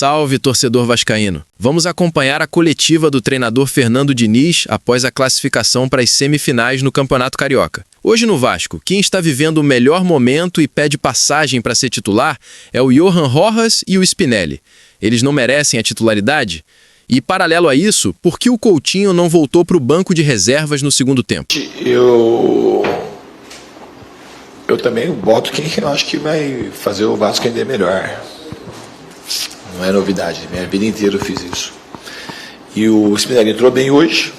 salve, torcedor vascaíno! Vamos acompanhar a coletiva do treinador Fernando Diniz após a classificação para as semifinais no Campeonato Carioca. Hoje no Vasco, quem está vivendo o melhor momento e pede passagem para ser titular é o Johan Rojas e o Spinelli. Eles não merecem a titularidade? E, paralelo a isso, por que o Coutinho não voltou para o banco de reservas no segundo tempo? Eu também boto quem eu acho que vai fazer o Vasco render melhor. Não é novidade, minha vida inteira eu fiz isso. E o Spinelli entrou bem hoje,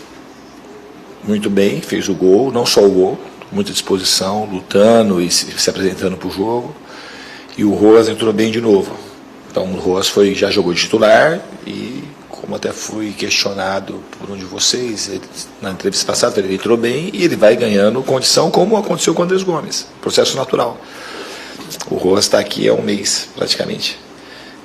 muito bem, fez o gol, não só o gol, muita disposição, lutando e se apresentando para o jogo. E o Rojas entrou bem de novo. Então o Rojas já jogou de titular e, como até fui questionado por um de vocês, na entrevista passada, ele entrou bem e ele vai ganhando condição, como aconteceu com o Andrés Gomes, processo natural. O Rojas está aqui há um mês, praticamente.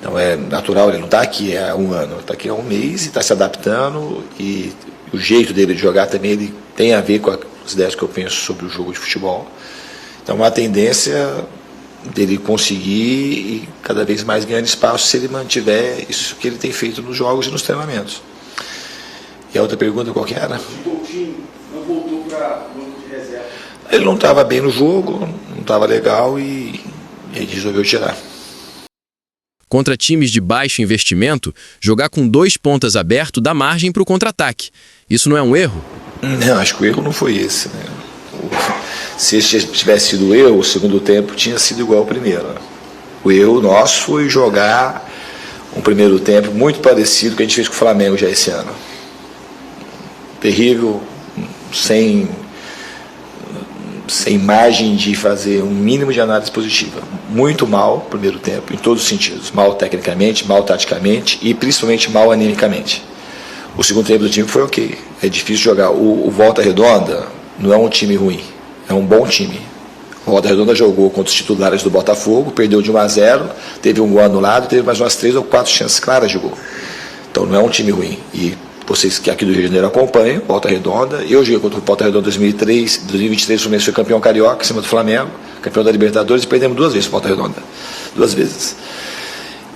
Então é natural, ele não está aqui há um ano, está aqui há um mês e está se adaptando, e o jeito dele de jogar também ele tem a ver com as ideias que eu penso sobre o jogo de futebol. Então a tendência dele conseguir e cada vez mais ganhar espaço se ele mantiver isso que ele tem feito nos jogos e nos treinamentos. E a outra pergunta qual que era? O Coutinho não voltou para o banco de reserva. Ele não estava bem no jogo, não estava legal e ele resolveu tirar. Contra times de baixo investimento, jogar com 2 pontas abertos dá margem para o contra-ataque. Isso não é um erro? Não, acho que o erro não foi esse, né? Se esse tivesse sido o erro, o segundo tempo tinha sido igual ao primeiro. O erro nosso foi jogar um primeiro tempo muito parecido com o que a gente fez com o Flamengo já esse ano. Terrível, sem margem de fazer um mínimo de análise positiva. Muito mal no primeiro tempo, em todos os sentidos. Mal tecnicamente, mal taticamente e principalmente mal animicamente. O segundo tempo do time foi ok. É difícil jogar. O Volta Redonda não é um time ruim, é um bom time. O Volta Redonda jogou contra os titulares do Botafogo, perdeu de 1-0, teve um gol anulado, teve mais umas 3 ou 4 chances claras de gol. Então não é um time ruim. E vocês que aqui do Rio de Janeiro acompanham, Volta Redonda. Eu joguei contra o Volta Redonda em 2023, o Fluminense foi campeão carioca, em cima do Flamengo, campeão da Libertadores, e perdemos 2 vezes o Volta Redonda. 2 vezes.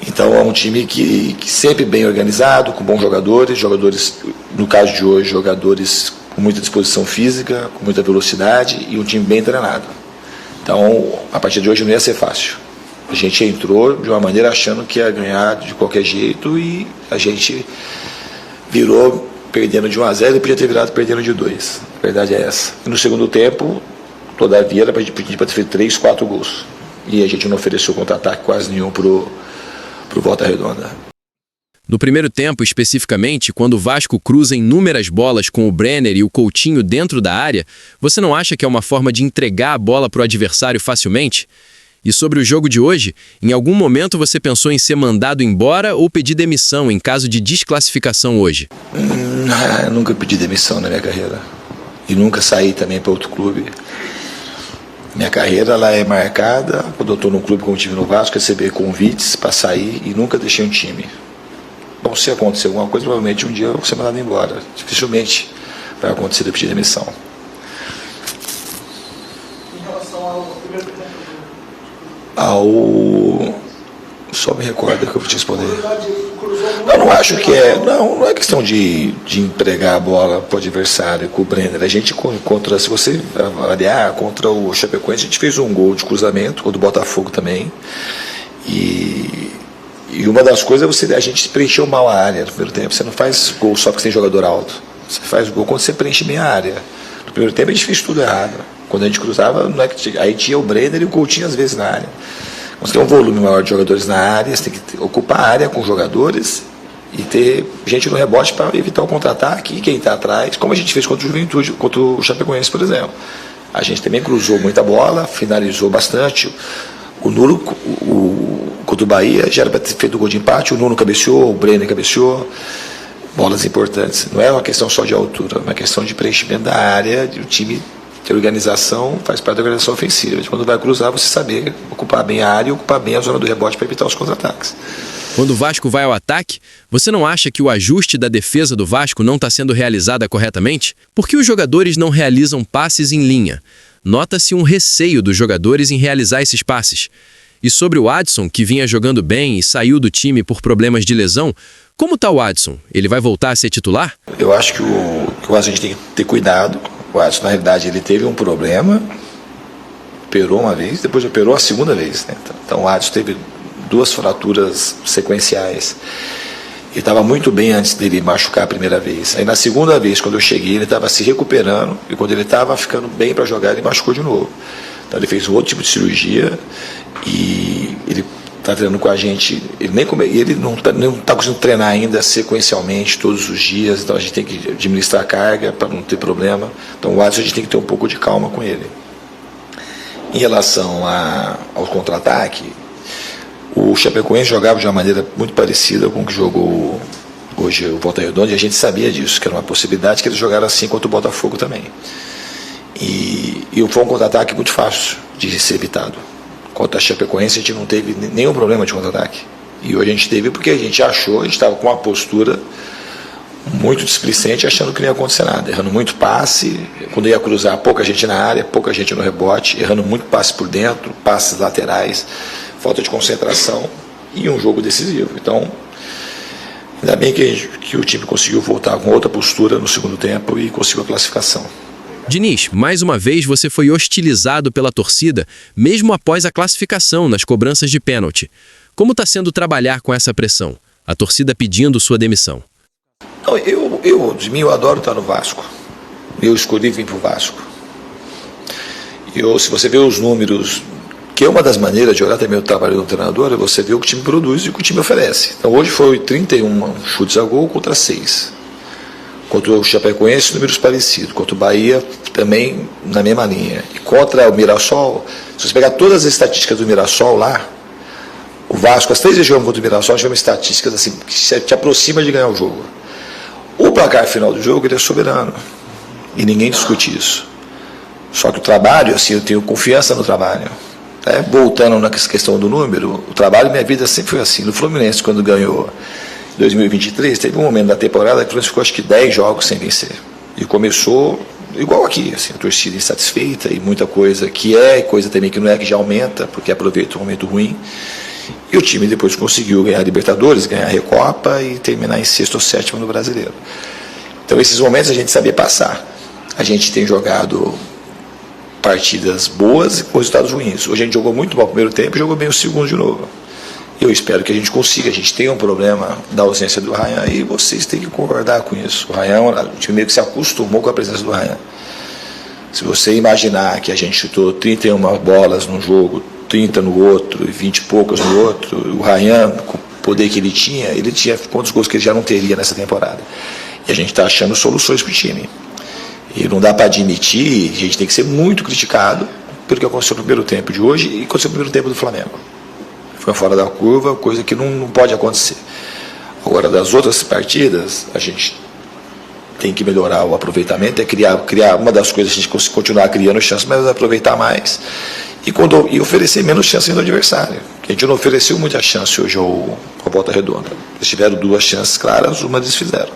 Então é um time que sempre bem organizado, com bons jogadores, no caso de hoje, jogadores com muita disposição física, com muita velocidade e um time bem treinado. Então, a partir de hoje não ia ser fácil. A gente entrou de uma maneira achando que ia ganhar de qualquer jeito e a gente virou perdendo de 1-0 e podia ter virado perdendo de 2. A verdade é essa. E no segundo tempo, todavia, era para a gente ter feito 3, 4 gols. E a gente não ofereceu contra-ataque quase nenhum pro Volta Redonda. No primeiro tempo, especificamente, quando o Vasco cruza inúmeras bolas com o Brenner e o Coutinho dentro da área, você não acha que é uma forma de entregar a bola para o adversário facilmente? E sobre o jogo de hoje, em algum momento você pensou em ser mandado embora ou pedir demissão em caso de desclassificação hoje? Nunca pedi demissão na minha carreira. E nunca saí também para outro clube. Minha carreira ela é marcada, quando eu estou num clube como tive no Vasco, receber convites para sair e nunca deixei um time. Bom, se acontecer alguma coisa, provavelmente um dia eu vou ser mandado embora. Dificilmente vai acontecer de eu pedir demissão. Em relação ao primeiro tempo, só me recorda que eu vou te responder. Eu não acho que é. Não é questão de entregar a bola para o adversário com o Brenner. A gente se você avaliar, contra o Chapecoense, a gente fez um gol de cruzamento, ou do Botafogo também. E uma das coisas é a gente preencheu mal a área no primeiro tempo. Você não faz gol só porque você tem jogador alto. Você faz gol quando você preenche bem a área. No primeiro tempo a gente fez tudo errado. Quando a gente cruzava, não é que aí tinha o Brenner e o Coutinho às vezes na área. Quando você tem um volume maior de jogadores na área, você tem que ocupar a área com jogadores e ter gente no rebote para evitar o contra-ataque e quem está atrás, como a gente fez contra o Juventude, contra o Chapecoense, por exemplo. A gente também cruzou muita bola, finalizou bastante. O Nuno, contra o Bahia, já era para ter feito o gol de empate, o Nuno cabeceou, o Brenner cabeceou. Bolas importantes. Não é uma questão só de altura, é uma questão de preenchimento da área, de o time ter organização, faz parte da organização ofensiva. Quando vai cruzar, você saber ocupar bem a área e ocupar bem a zona do rebote para evitar os contra-ataques. Quando o Vasco vai ao ataque, você não acha que o ajuste da defesa do Vasco não está sendo realizada corretamente? Por que os jogadores não realizam passes em linha? Nota-se um receio dos jogadores em realizar esses passes. E sobre o Adson, que vinha jogando bem e saiu do time por problemas de lesão, como tá o Adson? Ele vai voltar a ser titular? Eu acho que o Adson a gente tem que ter cuidado. O Adson, na realidade, ele teve um problema, operou uma vez, depois operou a segunda vez, né? Então o Adson teve 2 fraturas sequenciais. Ele estava muito bem antes dele machucar a primeira vez. Aí na segunda vez, quando eu cheguei, ele estava se recuperando, e quando ele estava ficando bem para jogar, ele machucou de novo. Então ele fez um outro tipo de cirurgia e ele está treinando com a gente. Ele não está conseguindo treinar ainda sequencialmente todos os dias, então a gente tem que administrar a carga para não ter problema. Então o Adson a gente tem que ter um pouco de calma com ele. Em relação ao contra-ataque, o Chapecoense jogava de uma maneira muito parecida com o que jogou hoje o Volta Redonda, e a gente sabia disso, que era uma possibilidade que eles jogaram assim contra o Botafogo também. E foi um contra-ataque muito fácil de ser evitado. Contra a Chapecoense a gente não teve nenhum problema de contra-ataque. E hoje a gente teve porque a gente estava com uma postura muito displicente, achando que não ia acontecer nada, errando muito passe, quando ia cruzar, pouca gente na área, pouca gente no rebote, errando muito passe por dentro, passes laterais, falta de concentração e um jogo decisivo. Então, ainda bem que o time conseguiu voltar com outra postura no segundo tempo e conseguiu a classificação. Diniz, mais uma vez você foi hostilizado pela torcida, mesmo após a classificação nas cobranças de pênalti. Como está sendo trabalhar com essa pressão? A torcida pedindo sua demissão. Não, eu adoro estar no Vasco. Eu escolhi vir para o Vasco. Se você vê os números, que é uma das maneiras de olhar também o trabalho do treinador, é você ver o que o time produz e o que o time oferece. Então hoje foi 31 chutes a gol contra 6. Contra o Chapecoense, números parecidos. Contra o Bahia, também na mesma linha. E contra o Mirassol, se você pegar todas as estatísticas do Mirassol lá, o Vasco, as 3 vezes jogamos contra o Mirassol, tivemos estatísticas assim, que te aproxima de ganhar o jogo. O placar final do jogo ele é soberano. E ninguém discute isso. Só que o trabalho, assim, eu tenho confiança no trabalho. Voltando na questão do número, o trabalho, minha vida sempre foi assim. No Fluminense, quando ganhou em 2023, teve um momento da temporada que o Fluminense ficou acho que 10 jogos sem vencer. E começou igual aqui, assim, a torcida insatisfeita e muita coisa que é, e coisa também que não é, que já aumenta, porque aproveita um momento ruim. E o time depois conseguiu ganhar a Libertadores, ganhar a Recopa e terminar em 6º ou 7º no Brasileiro. Então esses momentos a gente sabia passar. A gente tem jogado partidas boas e com resultados ruins. Hoje a gente jogou muito mal o primeiro tempo e jogou bem o segundo de novo. Eu espero que a gente consiga. A gente tem um problema da ausência do Ryan e vocês têm que concordar com isso. O Ryan, o time meio que se acostumou com a presença do Ryan. Se você imaginar que a gente chutou 31 bolas num jogo, 30 no outro e 20 e poucas no outro, o Ryan, com o poder que ele tinha quantos gols que ele já não teria nessa temporada. E a gente está achando soluções para o time. E não dá para admitir, a gente tem que ser muito criticado pelo que aconteceu no primeiro tempo de hoje e aconteceu no primeiro tempo do Flamengo. Foi fora da curva, coisa que não pode acontecer. Agora, das outras partidas, a gente tem que melhorar o aproveitamento, criar uma das coisas, a gente continuar criando chances, mas aproveitar mais e oferecer menos chances do adversário. A gente não ofereceu muita chance hoje ao Volta Redonda. Eles tiveram 2 chances claras, uma eles fizeram.